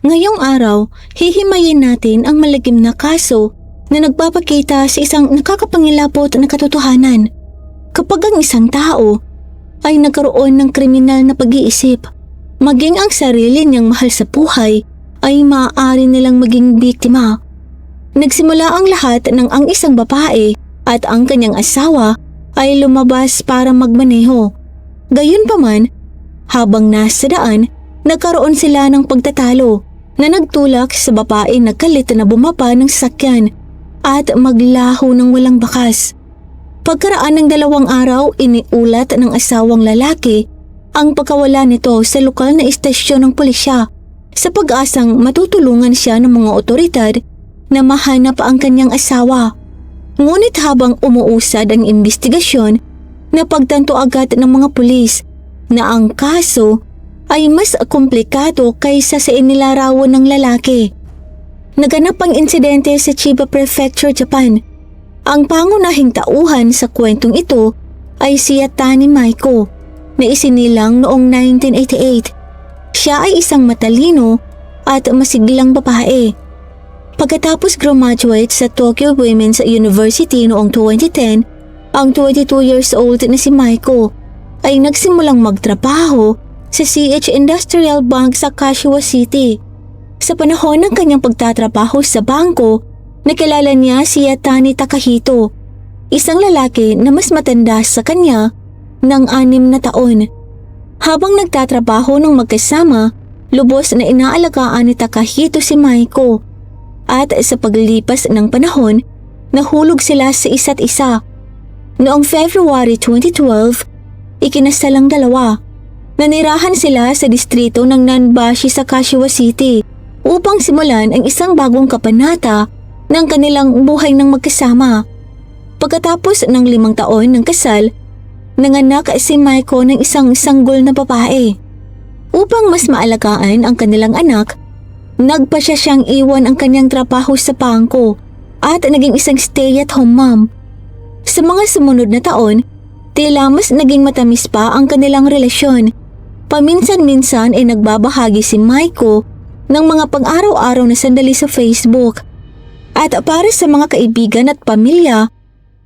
Ngayong araw, hihimayin natin ang malagim na kaso na nagpapakita sa isang nakakapangilabot na katotohanan. Kapag ang isang tao ay nagkaroon ng kriminal na pag-iisip, maging ang sarili niyang mahal sa buhay ay maaari nilang maging biktima. Nagsimula ang lahat nang ang isang babae at ang kanyang asawa ay lumabas para magmaneho. Gayunpaman, habang nasa daan, nagkaroon sila ng pagtatalo na nagtulak sa babae na galit na bumaba ng sasakyan at maglaho ng walang bakas. Pagkaraan ng 2 araw, iniulat ng asawang lalaki ang pagkawala nito sa lokal na istasyon ng pulisya sa pag-asang matutulungan siya ng mga otoridad na mahanap ang kanyang asawa. Ngunit habang umuusad ang investigasyon, napagtanto agad ng mga pulis na ang kaso ay mas komplikado kaysa sa inilarawan ng lalaki. Naganap ang insidente sa Chiba Prefecture, Japan. Ang pangunahing tauhan sa kwentong ito ay si Yatani Maiko na isinilang noong 1988. Siya ay isang matalino at masiglang babae. Pagkatapos graduate sa Tokyo Women's University noong 2010, ang 22 years old na si Maiko ay nagsimulang magtrabaho sa CH Industrial Bank sa Kashiwa City. Sa panahon ng kanyang pagtatrabaho sa bangko, nakilala niya si Yatani Takahito, isang lalaki na mas matanda sa kanya ng 6 na taon. Habang nagtatrabaho ng magkasama, lubos na inaalagaan ni Takahito si Maiko. At sa paglipas ng panahon, nahulog sila sa isa't isa. Noong February 2012, ikinasal ang dalawa. Nanirahan sila sa distrito ng Nanbashi sa Kashiwa City upang simulan ang isang bagong kabanata ng kanilang buhay ng magkasama. Pagkatapos ng 5 taon ng kasal, nanganak si Maiko ng isang sanggol na babae. Upang mas maalagaan ang kanilang anak, nagpasya siyang iwan ang kanyang trabaho sa bangko at naging isang stay-at-home mom. Sa mga sumunod na taon, tila mas naging matamis pa ang kanilang relasyon. Paminsan-minsan ay nagbabahagi si Maiko ng mga pang-araw-araw na sandali sa Facebook. At para sa mga kaibigan at pamilya,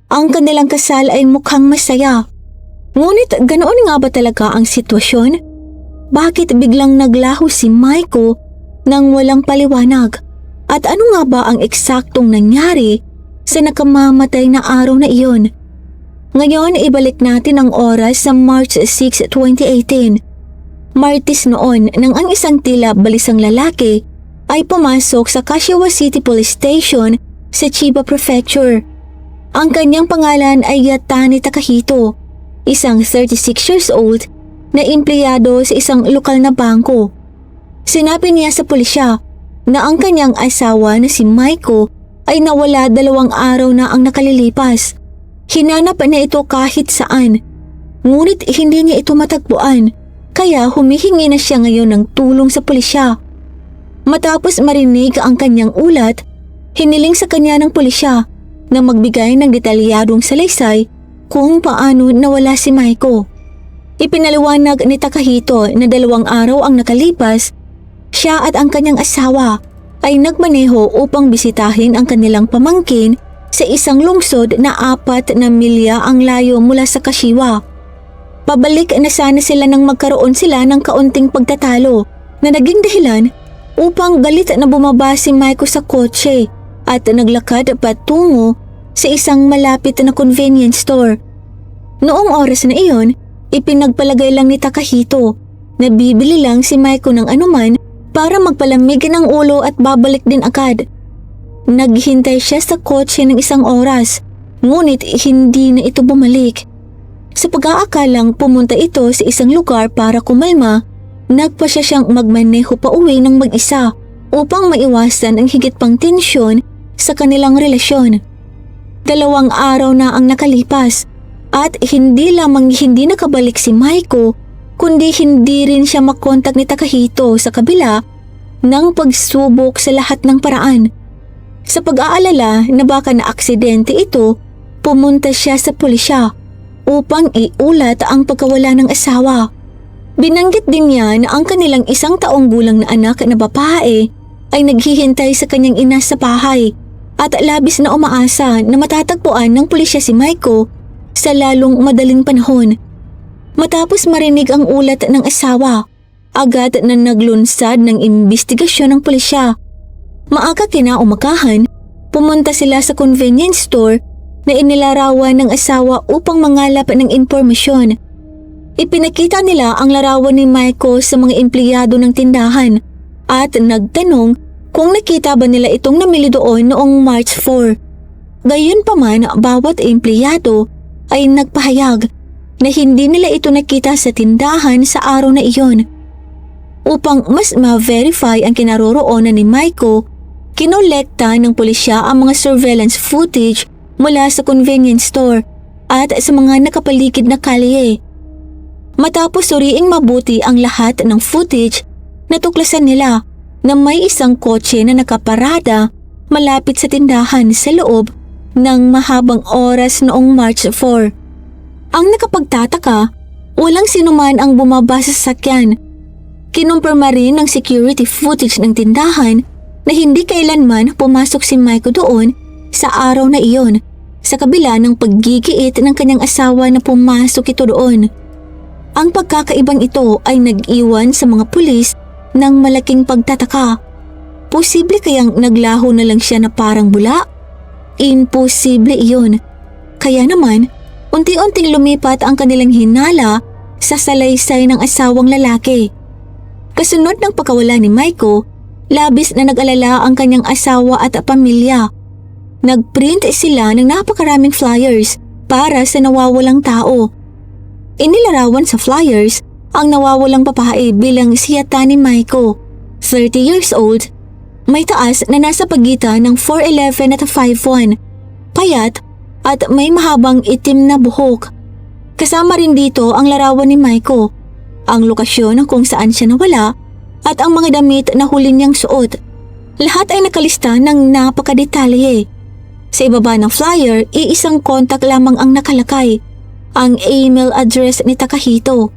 ang kanilang kasal ay mukhang masaya. Ngunit ganoon nga ba talaga ang sitwasyon? Bakit biglang naglaho si Maiko nang walang paliwanag? At ano nga ba ang eksaktong nangyari sa nakamamatay na araw na iyon? Ngayon, ibalik natin ang oras sa March 6, 2018. Martes noon nang ang isang tila balisang lalaki ay pumasok sa Kashiwa City Police Station sa Chiba Prefecture. Ang kanyang pangalan ay Yatani Takahito, isang 36 years old na empleyado sa isang lokal na bangko. Sinabi niya sa pulisya na ang kanyang asawa na si Maiko ay nawala 2 araw na ang nakalilipas. Hinanap na ito kahit saan, ngunit hindi niya ito matagpuan. Kaya humihingi na siya ngayon ng tulong sa pulisya. Matapos marinig ang kanyang ulat, hiniling sa kanya ng pulisya na magbigay ng detalyadong salaysay kung paano nawala si Maiko. Ipinaliwanag ni Takahito na 2 araw ang nakalipas, siya at ang kanyang asawa ay nagmaneho upang bisitahin ang kanilang pamangkin sa isang lungsod na 4 na milya ang layo mula sa Kashiwa. Pabalik na sana sila nang magkaroon sila ng kaunting pagtatalo na naging dahilan upang galit na bumaba si Maiko sa kotse at naglakad patungo sa isang malapit na convenience store. Noong oras na iyon, ipinagpalagay lang ni Takahito na bibili lang si Maiko ng anuman para magpalamig ng ulo at babalik din agad. Naghintay siya sa kotse ng 1 oras, ngunit hindi na ito bumalik. Sa pag-aakalang pumunta ito sa isang lugar para kumalma, nagpasya siyang magmaneho pa uwi ng mag-isa upang maiwasan ang higit pang tensyon sa kanilang relasyon. 2 araw na ang nakalipas at hindi lamang hindi nakabalik si Maiko, kundi hindi rin siya makontak ni Takahito sa kabila ng pagsubok sa lahat ng paraan. Sa pag-aalala na baka na aksidente ito, pumunta siya sa pulisya upang iulat ang pagkawala ng asawa. Binanggit din niya na ang kanilang 1 taong gulang na anak na babae ay naghihintay sa kanyang ina sa bahay at labis na umaasa na matatagpuan ng pulisya si Maiko sa lalong madaling panahon. Matapos marinig ang ulat ng asawa, agad na naglunsad ng imbestigasyon ng pulisya. Maaga kinaumagahan, pumunta sila sa convenience store na inilarawan ng asawa upang mangalap ng impormasyon. Ipinakita nila ang larawan ni Maiko sa mga empleyado ng tindahan at nagtanong kung nakita ba nila itong namili doon noong March 4. Gayunpaman, bawat empleyado ay nagpahayag na hindi nila ito nakita sa tindahan sa araw na iyon. Upang mas ma-verify ang kinaroroonan ni Maiko, kinolekta ng pulisya ang mga surveillance footage mula sa convenience store at sa mga nakapaligid na kalye. Matapos suriing mabuti ang lahat ng footage, natuklasan nila na may isang kotse na nakaparada malapit sa tindahan sa loob ng mahabang oras noong March 4. Ang nakapagtataka, walang sinuman ang bumaba sa sasakyan. Kinumpirma rin ng security footage ng tindahan na hindi kailanman pumasok si Maiko doon sa araw na iyon, sa kabila ng paggigiit ng kanyang asawa na pumasok ito doon. Ang pagkakaibang ito ay nag-iwan sa mga pulis ng malaking pagtataka. Posible kayang naglaho na lang siya na parang bula? Imposible iyon. Kaya naman, unti-unting lumipat ang kanilang hinala sa salaysay ng asawang lalaki. Kasunod ng pagkawala ni Maiko, labis na nag-alala ang kanyang asawa at pamilya. Nagprint sila ng napakaraming flyers para sa nawawalang tao. Inilarawan sa flyers ang nawawalang babae bilang siyata ni Maiko, 30 years old, may taas na nasa pagitan ng 4'11 at 5'1, payat at may mahabang itim na buhok. Kasama rin dito ang larawan ni Maiko, ang lokasyon kung saan siya nawala at ang mga damit na huli niyang suot. Lahat ay nakalista ng napakadetalye. Sa ibaba ng flyer, iisang kontak lamang ang nakalakay, ang email address ni Takahito.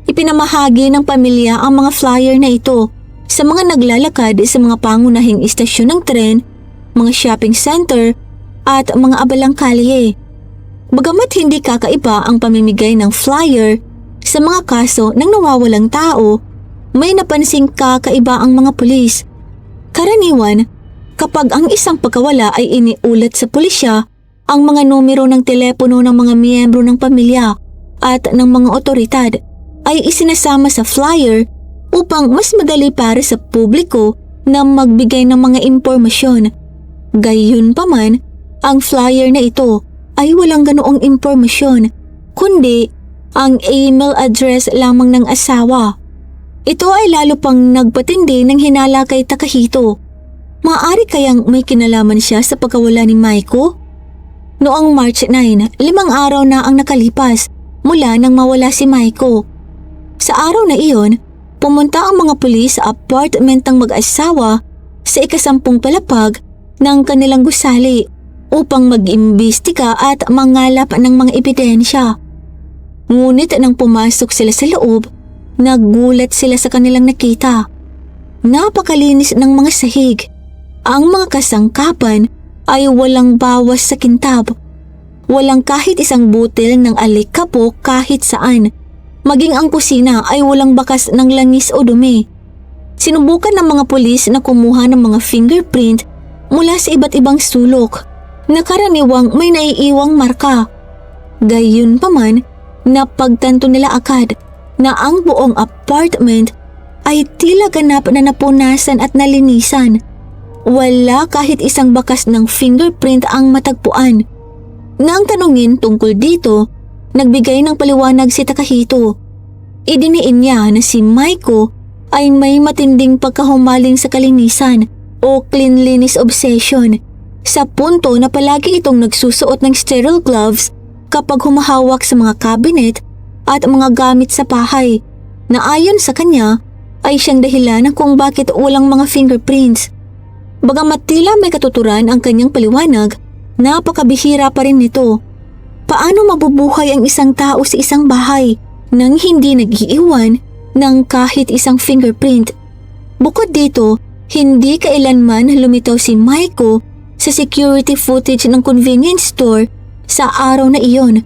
Ipinamahagi ng pamilya ang mga flyer na ito sa mga naglalakad sa mga pangunahing istasyon ng tren, mga shopping center at mga abalang kalye. Bagamat hindi kakaiba ang pamimigay ng flyer sa mga kaso ng nawawalang tao, may napansing kakaiba ang mga pulis. Karaniwan, kapag ang isang pagkawala ay iniulat sa pulisya, ang mga numero ng telepono ng mga miyembro ng pamilya at ng mga otoridad ay isinasama sa flyer upang mas madali para sa publiko na magbigay ng mga impormasyon. Gayunpaman, ang flyer na ito ay walang ganoong impormasyon, kundi ang email address lamang ng asawa. Ito ay lalo pang nagpatindi ng hinala kay Takahito. Maaari kayang may kinalaman siya sa pagkawala ni Maiko? Noong March 9, 5 araw na ang nakalipas mula nang mawala si Maiko. Sa araw na iyon, pumunta ang mga pulis sa apartment ng mag-asawa sa ika-10 palapag ng kanilang gusali upang mag-imbestiga at mangalap ng mga ebidensya. Ngunit nang pumasok sila sa loob, nagulat sila sa kanilang nakita. Napakalinis ng mga sahig. Ang mga kasangkapan ay walang bawas sa kintab. Walang kahit isang butil ng alikabok kahit saan. Maging ang kusina ay walang bakas ng langis o dumi. Sinubukan ng mga pulis na kumuha ng mga fingerprint mula sa iba't ibang sulok na karaniwang may naiiwang marka. Gayunpaman, napagtanto nila agad na ang buong apartment ay tila ganap na napunasan at nalinisan. Wala kahit isang bakas ng fingerprint ang matagpuan. Nang tanungin tungkol dito, nagbigay ng paliwanag si Takahito. Idiniin niya na si Maiko ay may matinding pagkahumaling sa kalinisan o cleanliness obsession, sa punto na palagi itong nagsusuot ng sterile gloves kapag humahawak sa mga cabinet at mga gamit sa bahay, na ayon sa kanya ay siyang dahilan kung bakit walang mga fingerprints. Bagamat tila may katuturan ang kanyang paliwanag, napakabihira pa rin nito. Paano mabubuhay ang isang tao sa isang bahay nang hindi nag-iiwan ng kahit isang fingerprint. Bukod dito, hindi kailanman lumitaw si Maiko sa security footage ng convenience store sa araw na iyon.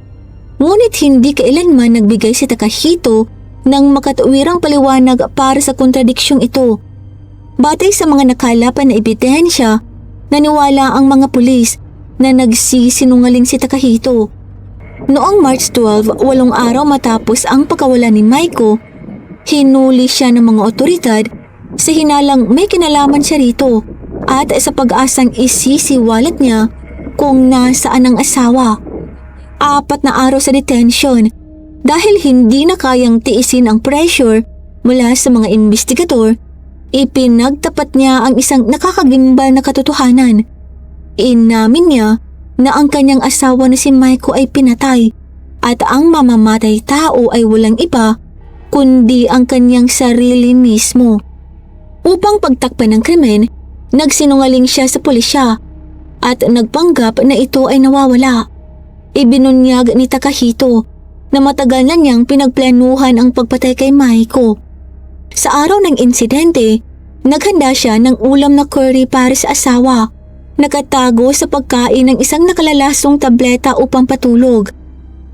Ngunit hindi kailanman nagbigay si Takahito ng makatuwirang paliwanag para sa kontradiksyong ito. Batay sa mga nakalapan na ebidensya, naniwala ang mga pulis na nagsisinungaling si Takahito. Noong March 12, 8 araw matapos ang pagkawala ni Maiko, hinuli siya ng mga otoridad sa hinalang may kinalaman siya rito at sa pag-asang isisiwalat niya kung nasaan ang asawa. 4 na araw sa detention dahil hindi na kayang tiisin ang pressure mula sa mga investigador, ipinagtapat niya ang isang nakakagimbal na katotohanan. Inamin niya na ang kanyang asawa na si Maiko ay pinatay at ang mamamatay tao ay walang iba kundi ang kanyang sarili mismo. Upang pagtakpan ng krimen, nagsinungaling siya sa pulisya at nagpanggap na ito ay nawawala. Ibinunyag ni Takahito na matagal na niyang pinagplanuhan ang pagpatay kay Maiko. Sa araw ng insidente, naghanda siya ng ulam na curry para sa asawa. Nakatago sa pagkain ng isang nakalalasong tableta upang patulog.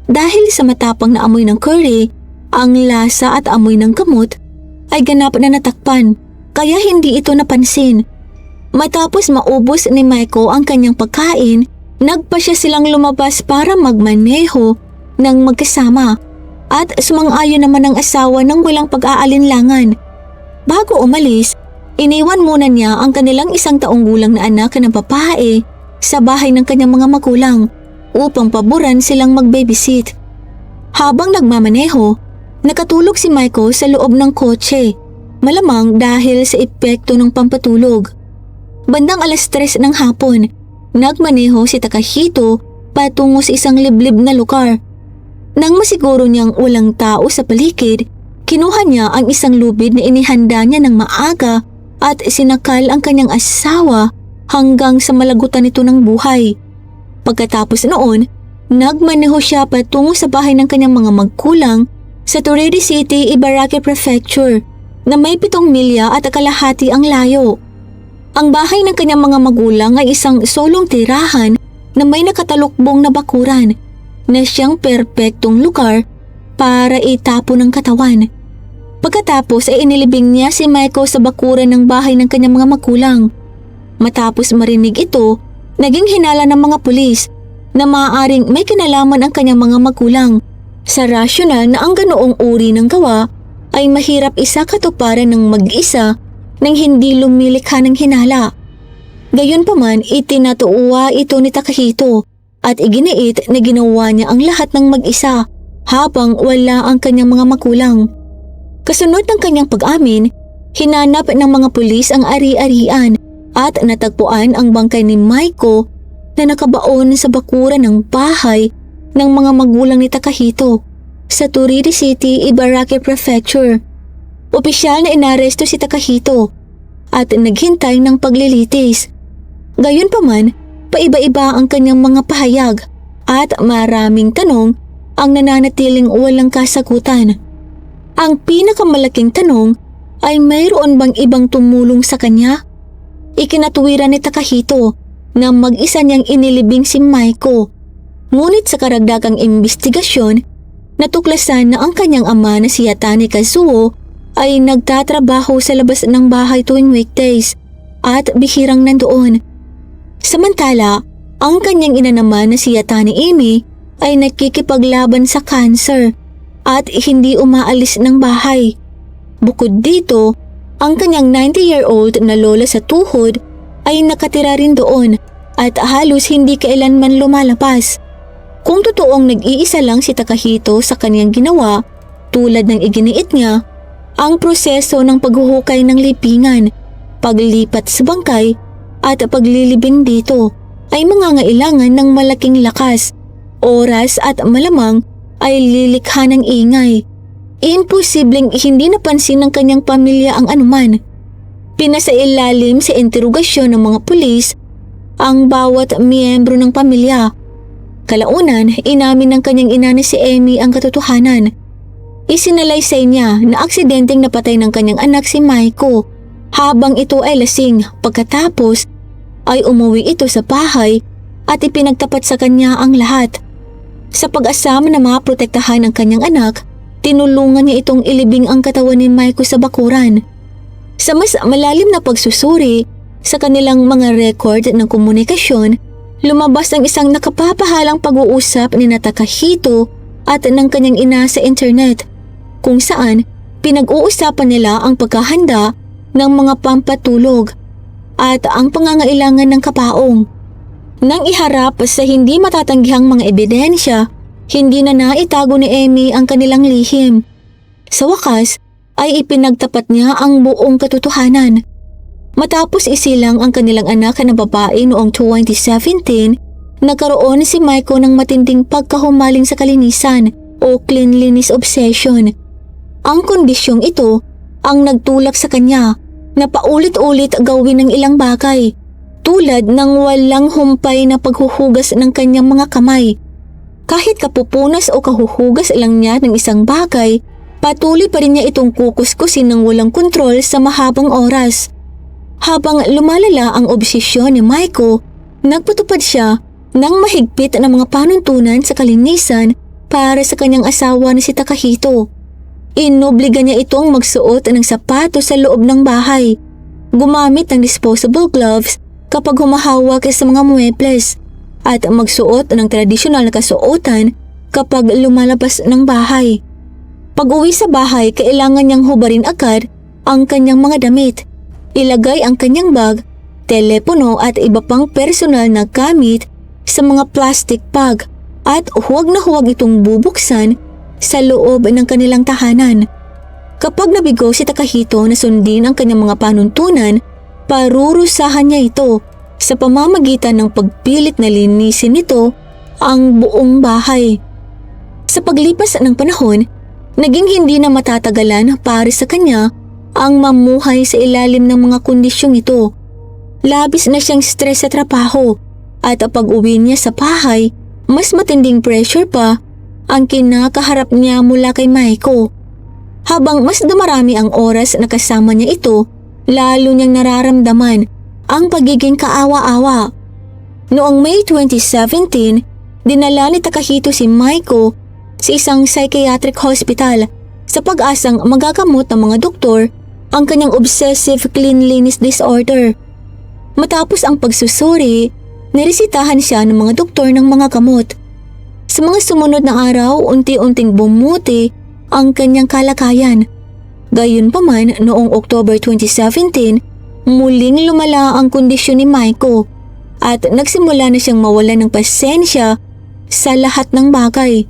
Dahil sa matapang na amoy ng curry, ang lasa at amoy ng gamot ay ganap na natakpan, kaya hindi ito napansin. Matapos maubos ni Maiko ang kanyang pagkain, nagpasya silang lumabas para magmaneho ng magkasama at sumang-ayon naman ang asawa ng walang pag-aalinlangan. Bago umalis, iniwan muna niya ang kanilang 1 taong gulang na anak na babae sa bahay ng kanyang mga magulang upang paboran silang mag-babysit. Habang nagmamaneho, nakatulog si Maiko sa loob ng kotse, malamang dahil sa epekto ng pampatulog. Bandang 3:00 ng hapon, nagmaneho si Takahito patungo sa isang liblib na lugar. Nang masiguro niyang walang tao sa paligid, kinuha niya ang isang lubid na inihanda niya ng maaga at sinakal ang kanyang asawa hanggang sa malagutan nito ng buhay. Pagkatapos noon, nagmaneho siya patungo sa bahay ng kanyang mga magulang sa Torede City, Ibaraki Prefecture na may 7 milya at kalahati ang layo. Ang bahay ng kanyang mga magulang ay isang solong tirahan na may nakatalukbong na bakuran na siyang perpektong lugar para itapon ng katawan. Pagkatapos ay inilibing niya si Maiko sa bakuran ng bahay ng kanyang mga magulang. Matapos marinig ito, naging hinala ng mga pulis na maaaring may kinalaman ang kanyang mga magulang sa rasyonal na ang ganoong uri ng gawa ay mahirap isakatuparan ng mag-isa nang hindi lumilikha ng hinala. Gayunpaman, itinatuwa ito ni Takahito at iginiit na ginawa niya ang lahat ng mag-isa habang wala ang kanyang mga magulang. Kasunod ng kanyang pag-amin, hinanap ng mga pulis ang ari-arian at natagpuan ang bangkay ni Maiko na nakabaon sa bakuran ng bahay ng mga magulang ni Takahito sa Torede City, Ibaraki Prefecture. Opisyal na inaresto si Takahito at naghintay ng paglilitis. Gayunpaman, paiba-iba ang kanyang mga pahayag at maraming tanong ang nananatiling walang kasagutan. Ang pinakamalaking tanong ay mayroon bang ibang tumulong sa kanya? Ikinatuwiran ni Takahito na mag-isa niyang inilibing si Maiko. Ngunit sa karagdagang investigasyon, natuklasan na ang kanyang ama na si Yatani Kazuo ay nagtatrabaho sa labas ng bahay tuwing weekdays at bihirang nandoon. Samantala, ang kanyang ina naman na si Yatani Amy ay nakikipaglaban sa cancer at hindi umaalis ng bahay. Bukod dito, ang kanyang 90-year-old na lola sa tuhod ay nakatira rin doon at halos hindi kailanman lumalabas. Kung totoong nag-iisa lang si Takahito sa kanyang ginawa, tulad ng iginiit niya, ang proseso ng paghuhukay ng lipingan, paglipat sa bangkay at paglilibing dito ay mangangailangan ng malaking lakas, oras at malamang ay lilikha ng ingay. Imposibleng hindi napansin ng kanyang pamilya ang anuman. Pinasailalim sa interogasyon ng mga pulis ang bawat miyembro ng pamilya. Kalaunan, inamin ng kanyang ina na si Amy ang katotohanan. Isinalaysay niya na aksidenteng napatay ng kanyang anak si Maiko habang ito ay lasing. Pagkatapos ay umuwi ito sa bahay at ipinagtapat sa kanya ang lahat. Sa pag-asam na maprotektahan ang kanyang anak, tinulungan niya itong ilibing ang katawan ni Maiko sa bakuran. Sa mas malalim na pagsusuri sa kanilang mga record ng komunikasyon, lumabas ang isang nakapapahalang pag-uusap ni Takahito at ng kanyang ina sa internet, kung saan pinag-uusapan nila ang pagkahanda ng mga pampatulog at ang pangangailangan ng kapaong. Nang iharap sa hindi matatanggihang mga ebidensya, hindi na naitago ni Amy ang kanilang lihim. Sa wakas ay ipinagtapat niya ang buong katotohanan. Matapos isilang ang kanilang anak na babae noong 2017, nagkaroon si Maiko ng matinding pagkahumaling sa kalinisan o cleanliness obsession. Ang kondisyong ito ang nagtulak sa kanya na paulit-ulit gawin ng ilang bagay, tulad ng walang humpay na paghuhugas ng kanyang mga kamay. Kahit kapupunas o kahuhugas lang niya ng isang bagay, patuloy pa rin niya itong kukuskusin ng walang kontrol sa mahabang oras. Habang lumalala ang obsesyon ni Maiko, nagpatupad siya ng mahigpit na mga panuntunan sa kalinisan para sa kanyang asawa na si Takahito. Inobliga niya itong magsuot ng sapatos sa loob ng bahay, gumamit ng disposable gloves kapag humahawak sa mga muebles, at magsuot ng tradisyonal na kasuotan kapag lumalabas ng bahay. Pag-uwi sa bahay, kailangan niyang hubarin agad ang kanyang mga damit, ilagay ang kanyang bag, telepono at iba pang personal na gamit sa mga plastic bag, at huwag na huwag itong bubuksan sa loob ng kanilang tahanan. Kapag nabigo si Takahito na sundin ang kanyang mga panuntunan, parurusahan niya ito sa pamamagitan ng pagpilit na linisin nito ang buong bahay. Sa paglipas ng panahon, naging hindi na matatagalan para sa kanya ang mamuhay sa ilalim ng mga kondisyong ito. Labis na siyang stress sa trabaho, at pag-uwi niya sa bahay, mas matinding pressure pa ang kinakaharap niya mula kay Maiko. Habang mas dumarami ang oras na kasama niya ito, lalo niyang nararamdaman ang pagiging kaawa-awa. Noong May 2017, dinala ni Takahito si Maiko sa isang psychiatric hospital sa pag-asang magagamot ng mga doktor ang kanyang obsessive cleanliness disorder. Matapos ang pagsusuri, niresitahan siya ng mga doktor ng mga gamot. Sa mga sumunod na araw, unti-unting bumuti ang kanyang kalagayan. Gayunpaman, noong October 2017, muling lumala ang kondisyon ni Maiko at nagsimula na siyang mawalan ng pasensya sa lahat ng bagay.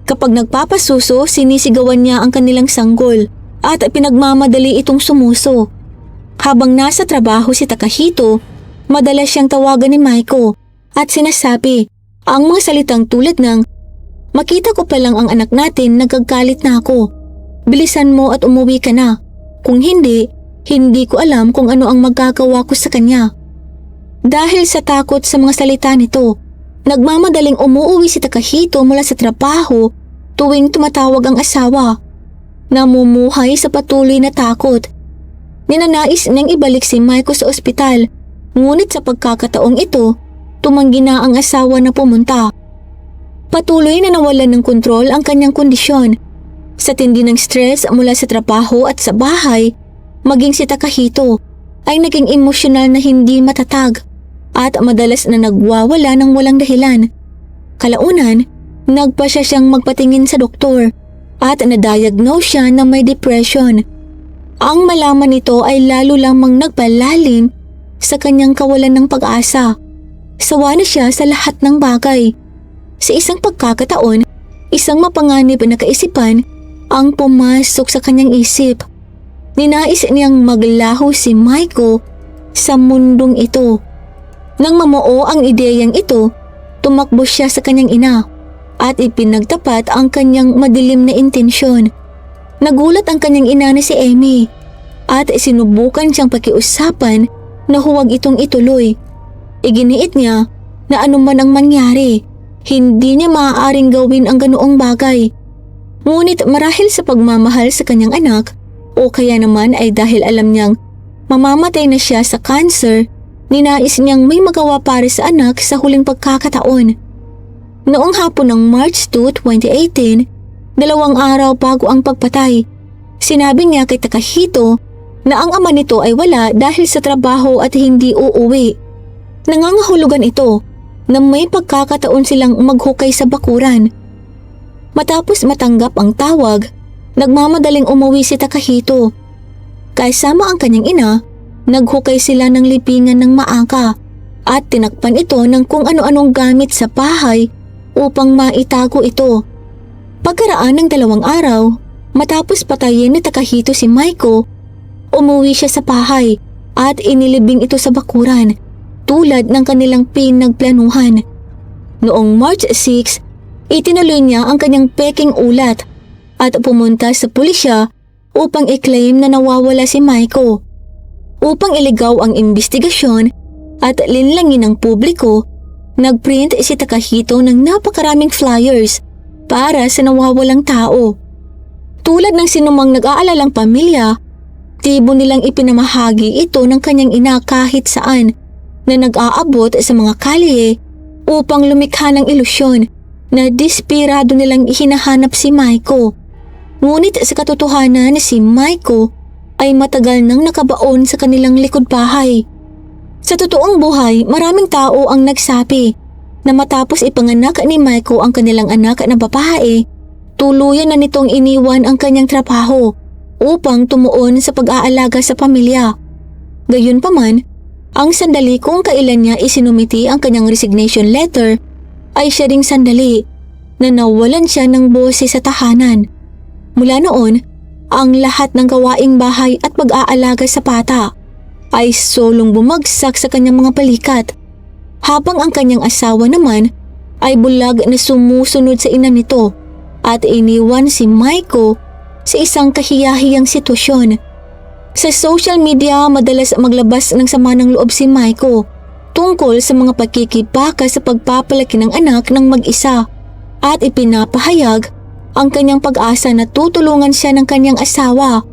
Kapag nagpapasuso, sinisigawan niya ang kanilang sanggol at pinagmamadali itong sumuso. Habang nasa trabaho si Takahito, madalas siyang tawagan ni Maiko at sinasabi ang mga salitang tulad ng, "Makita ko pa lang ang anak natin, nagagalit na ako. Bilisan mo at umuwi ka na. Kung hindi, hindi ko alam kung ano ang magagawa ko sa kanya." Dahil sa takot sa mga salita nito, nagmamadaling umuwi si Takahito mula sa trabaho tuwing tumatawag ang asawa. Namumuhay sa patuloy na takot. Ninanais niyang ibalik si Maiko sa ospital, ngunit sa pagkakataong ito, tumanggi na ang asawa na pumunta. Patuloy na nawalan ng kontrol ang kanyang kondisyon. Sa tindi ng stress mula sa trabaho at sa bahay, maging si Takahito ay naging emosyonal na hindi matatag at madalas na nagwawala ng walang dahilan. Kalaunan, nagpasya siyang magpatingin sa doktor at na-diagnose siya na may depression. Ang malaman nito ay lalo lamang nagpalalim sa kanyang kawalan ng pag-asa. Sawa na siya sa lahat ng bagay. Sa isang pagkakataon, isang mapanganib na kaisipan ang pumasok sa kanyang isip. Ninais niyang maglaho si Maiko sa mundong ito. Nang mamuo ang ideyang ito, tumakbo siya sa kanyang ina at ipinagtapat ang kanyang madilim na intensyon. Nagulat ang kanyang ina na si Amy at sinubukan siyang pakiusapan na huwag itong ituloy. Iginiit niya na anuman ang mangyari, hindi niya maaaring gawin ang ganoong bagay. Ngunit marahil sa pagmamahal sa kanyang anak o kaya naman ay dahil alam niyang mamamatay na siya sa cancer, ninais niyang may magawa para sa anak sa huling pagkakataon. Noong hapon ng March 2, 2018, 2 araw bago ang pagpatay, sinabi niya kay Takahito na ang ama nito ay wala dahil sa trabaho at hindi uuwi. Nangangahulugan ito na may pagkakataon silang maghukay sa bakuran. Matapos matanggap ang tawag, nagmamadaling umuwi si Takahito. Kasama ang kanyang ina, naghukay sila ng libingan ng maaga at tinakpan ito ng kung ano-anong gamit sa bahay upang maitago ito. Pagkaraan ng 2 araw, matapos patayin ni Takahito si Maiko, umuwi siya sa bahay at inilibing ito sa bakuran tulad ng kanilang pinagplanuhan. Noong March 6, itinuloy niya ang kanyang peking ulat at pumunta sa pulisya upang i-claim na nawawala si Maiko. Upang iligaw ang investigasyon at linlangin ng publiko, nagprint si Takahito ng napakaraming flyers para sa nawawalang tao. Tulad ng sinumang nag-aalalang pamilya, tibo nilang ipinamahagi ito ng kanyang ina kahit saan na nag-aabot sa mga kalye upang lumikha ng ilusyon na desperado nilang hinahanap si Maiko. Ngunit sa katotohanan si Maiko ay matagal nang nakabaon sa kanilang likod bahay. Sa totoong buhay, maraming tao ang nagsabi na matapos ipanganak ni Maiko ang kanilang anak na babae, tuluyan na nitong iniwan ang kanyang trabaho upang tumuon sa pag-aalaga sa pamilya. Gayunpaman, ang sandali kung kailan niya isinumiti ang kanyang resignation letter ay siya ring sandali na nawalan siya ng boses sa tahanan. Mula noon, ang lahat ng gawaing bahay at pag-aalaga sa bata ay solong bumagsak sa kanyang mga balikat, habang ang kanyang asawa naman ay bulag na sumusunod sa ina nito at iniwan si Maiko sa isang kahiyahiyang sitwasyon. Sa social media, madalas maglabas ng sama ng loob si Maiko tungkol sa mga pagkikibaka sa pagpapalaki ng anak ng mag-isa at ipinapahayag ang kanyang pag-asa na tutulungan siya ng kanyang asawa.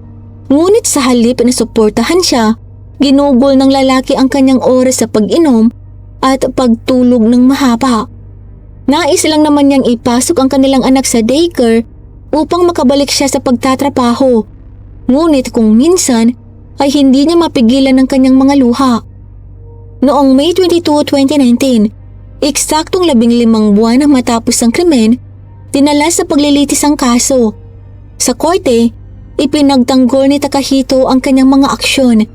Ngunit sa halip na suportahan siya, ginugol ng lalaki ang kanyang oras sa pag-inom at pagtulog ng mahaba. Nais lang naman niyang ipasok ang kanilang anak sa daycare upang makabalik siya sa pagtatrabaho. Ngunit kung minsan ay hindi niya mapigilan ang kanyang mga luha. Noong May 22, 2019, eksaktong 15 buwan na matapos ang krimen, dinala sa paglilitis ang kaso. Sa korte, ipinagtanggol ni Takahito ang kanyang mga aksyon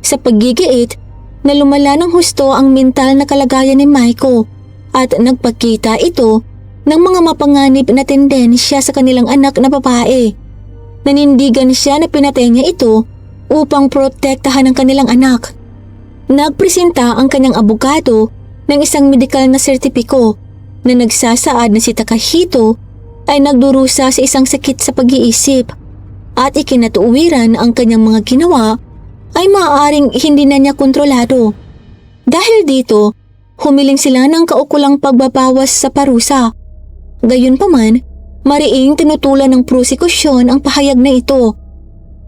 sa paggigiit na lumala ng husto ang mental na kalagayan ni Maiko at nagpakita ito ng mga mapanganib na tendensya sa kanilang anak na babae. Nanindigan siya na pinatay niya ito upang protektahan ang kanilang anak. Nagpresenta ang kanyang abogado ng isang medikal na sertipiko na nagsasaad na si Takahito ay nagdurusa sa isang sakit sa pag-iisip at ikinatuwiran ang kanyang mga ginawa ay maaaring hindi na niya kontrolado. Dahil dito, humiling sila ng kaukulang pagbabawas sa parusa. Gayunpaman, mariing tinutulan ng prosekusyon ang pahayag na ito.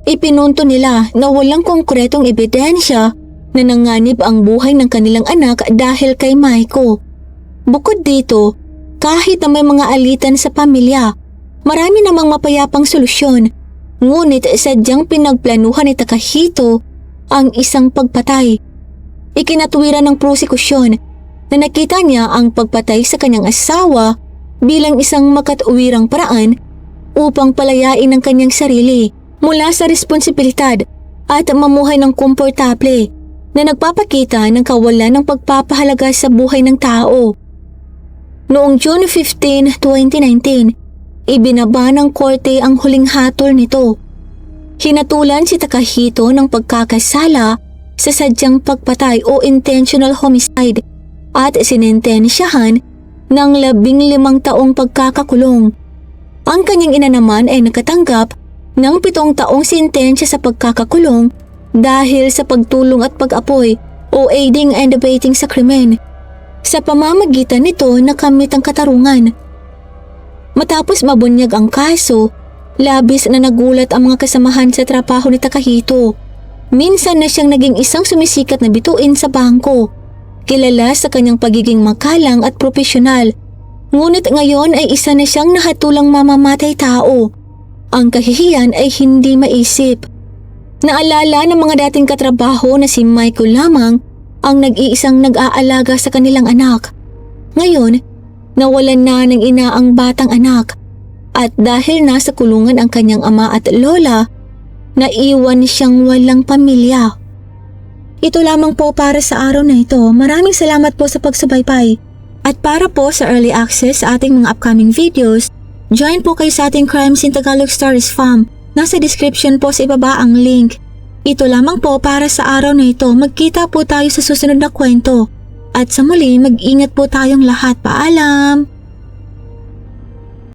Ipinunto nila na walang konkretong ebidensya na nanganib ang buhay ng kanilang anak dahil kay Maiko. Bukod dito, kahit na may mga alitan sa pamilya, marami namang mapayapang solusyon. Ngunit sadyang pinagplanuhan ni Takahito ang isang pagpatay. Ikinatuwiran ng prosekusyon na nakita niya ang pagpatay sa kanyang asawa bilang isang makatuwirang paraan upang palayain ang kanyang sarili mula sa responsibilidad at mamuhay ng komportable na nagpapakita ng kawalan ng pagpapahalaga sa buhay ng tao. Noong June 15, 2019, ibinaba ng korte ang huling hatol nito. Hinatulan si Takahito ng pagkakasala sa sadyang pagpatay o intentional homicide at sinentensyahan ng 15 taong pagkakakulong. Ang kanyang ina naman ay nakatanggap ng 7 taong sentensya sa pagkakakulong dahil sa pagtulong at pag-apoy o aiding and abetting sa krimen. Sa pamamagitan nito nakamit ang katarungan. Matapos mabunyag ang kaso, labis na nagulat ang mga kasamahan sa trabaho ni Takahito. Minsan na siyang naging isang sumisikat na bituin sa bangko, kilala sa kanyang pagiging makalang at propesyonal. Ngunit ngayon ay isa na siyang nahatulang mamamatay tao. Ang kahihiyan ay hindi maisip. Naalala ng mga dating katrabaho na si Michael lamang ang nag-iisang nag-aalaga sa kanilang anak. Ngayon, nawalan na ng ina ang batang anak at dahil nasa kulungan ang kanyang ama at lola, naiwan siyang walang pamilya. Ito lamang po para sa araw na ito. Maraming salamat po sa pagsubaybay. At para po sa early access sa ating mga upcoming videos, join po kayo sa ating Crimes in Tagalog Stories Fam. Nasa description po sa ibaba ang link. Ito lamang po para sa araw na ito. Magkita po tayo sa susunod na kwento. At sa muli, mag-ingat po tayong lahat. Paalam!